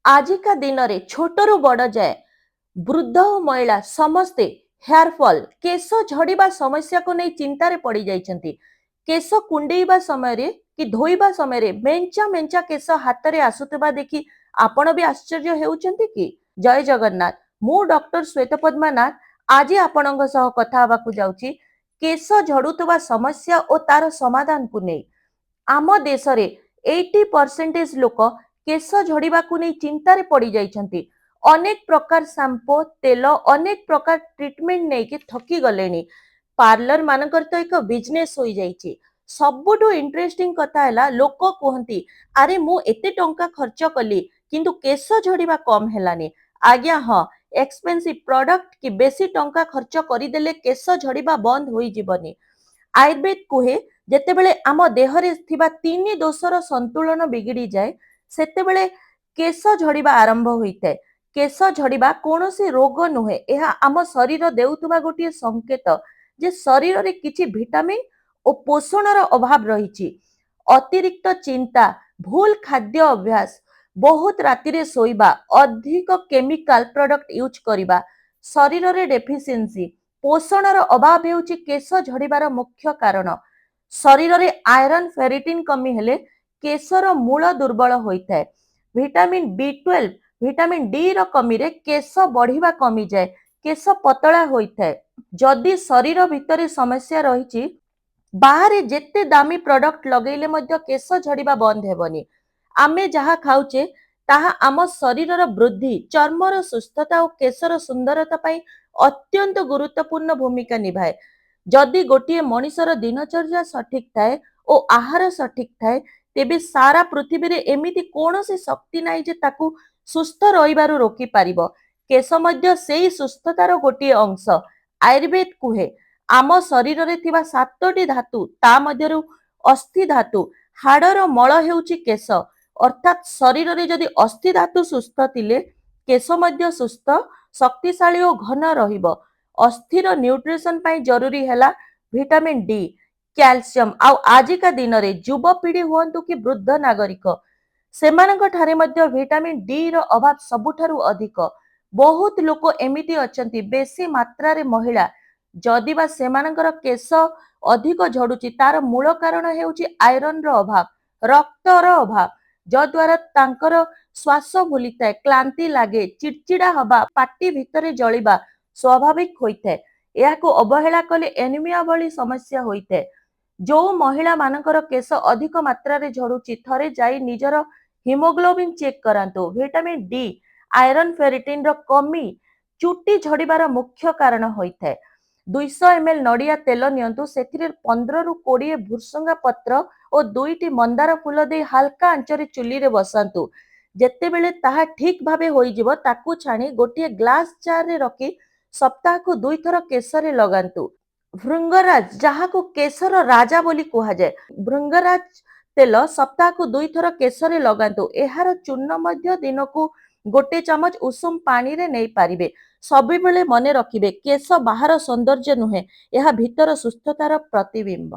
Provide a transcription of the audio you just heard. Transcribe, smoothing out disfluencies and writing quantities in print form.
आजिका दिन रे छोटरू बड़ जाए वृद्ध और महिला समस्ते हेयर फॉल केश झड़ीबा समस्या को नहीं चिंतार पड़ जाइछंती। केश कुंडेइबा समय रे कि धोइबा समय रे मेंचा मेंचा केश हाथ रे आसुतबा देखि आपण भी आश्चर्य हेउछंती कि? जय जगन्नाथ। मु डॉक्टर श्वेतपद्मा नाथ आज आपणक सह कथा हबाकू जाउची केश झड़ुतबा समस्या और तार समाधान को नहीं। आम देश रे 80% लोक केश झड़ीबाकू नहीं चिंतार पड़ जाइछंती। अनेक प्रकार शैम्पू तेल अनेक प्रकार ट्रीटमेंट नहीं कि थकी गलेनी। पार्लर मानकर तो एक बिजनेस हो जाइछि। सबुठु इंटरेस्टिंग कथा हैला लोक कहंती अरे मु एते टंका खर्च कली किंतु केश झड़ीबा कम हेलानी। आज्ञा हाँ, एक्सपेंसिव प्रोडक्ट कि बेसी टंका खर्च करिदेले केश झड़ीबा बंद होई जिवनी। आयुर्वेद कुहे जेतेबेले आम देहरे थिबा तीन दोषर संतुलन बिगिड़ी जाए सेतेबेले केश झड़ीबा आरंभ होइଥାଏ। केश झड़ीबा कौनसी रोग नुहे, यह आम शरीर देउथुबा गोटे संकेत जे शरीर रे किछि विटामिन और पोषणर अभाव रहिछि। अतिरिक्त चिंता, भूल खाद्य अभ्यास, बहुत रातिरे सोइबा, अधिक केमिकल प्रोडक्ट यूज करिबा, शरीर रे डेफिशिएंसी, पोषणर अभाव हेउछि केश झड़ीबार मुख्य कारण। शरीर रे आयरन फेरिटिन कमी हेले केशर मूल दुर्बल होइଥାଏ। विटामिन B12 विटामिन डी रो कमी रे केश बढ़िबा कमी जाए, केश पतला होइଥାଏ। जदि शरीर भितरे समस्या रहिछि बाहरे जेते दामी प्रोडक्ट लगेइले मध्य केश झड़ीबा बंद हेबनी। आमे जहा खाउचे ताहा आम शरीरर वृद्धि, चर्मर सुस्थता और केशर सुंदरता पाई अत्यंत गुरुत्वपूर्ण भूमिका निभाए। जदि गोटे मनिषर दिनचर्या सठिक थाए और आहार सठिक थाए तेबे सारा पृथ्वी रे एमिति कौनसी शक्ति नाही जे ताकू सुस्थ रहिबारु रोकी पारिबो। केश मध्य सेई सुस्थतार गोटे अंश। आयुर्वेद कुहे आम शरीर रे थिबा 7टी धातु ता मध्यरु अस्थि धातु हाड़र मल हेउची केश। अर्थात शरीर रे जदि अस्थि धातु सुस्थ थिले केश मध्य सुस्थ शक्तिशाली और घन रहिबो। अस्थिर न्यूट्रिशन पाई जरूरी हैला विटामिन डी, कैल्शियम आउ आजिका दिन रे युवपीढ़ी हुअन्तु कि वृद्ध नागरिक सेमानक ठारे मध्य विटामिन डी रो अभाव सबुठारु अधिक। बहुत लोक एमिति अछंती बेसी मात्रा रे महिला जदि बा सेमानकर केश अधिक झड़ुची तार मूल कारण हेउची आयरन रो अभाव, रक्तर अभाव जद्वारा तांकर श्वास भूलिଥାଏ, क्लांति लागे, चिड़चिड़ा हबा, पाटी भितरे जलिबा स्वाभाविक होइଥାଏ। याको अवहेला कले एनीमिया भली समस्या होइଥାଏ। जो महिला मानकर केश अधिक मात्रा रे झड़ुची थरे जाई निजर हिमोग्लोबिन चेक करांतो। विटामिन डी, आयरन फेरिटिन रो कमी चुटी झड़ीबार मुख्य कारण होइଥାଏ। 200 ml नड़िया तेल नियंतु सेथिरे 15 रु 20 भुरसंगा पत्र और 2टी मंदार फूल दे हल्का आंचरे चुली रे बसांतु। जेतेबेले ताहा ठीक भाबे होई जिवो ताकू छाणी गोटे ग्लास जार रे रखी सप्ताह को 2 थर केशरे लगांतु। भृंगराज जहाको केशर राजा बोली कुहा जाए, भृंगराज तेल सप्ताह को 2 थर केशरे लगांतु। एहार चूर्ण मध्य दिनकू गोटे चामच उषुम पानी रे नहीं पारिबे। सबेबेले मने रखिबे केश बाहर सौंदर्य नुहे, यह भीतर सुस्थतार प्रतिबिंब।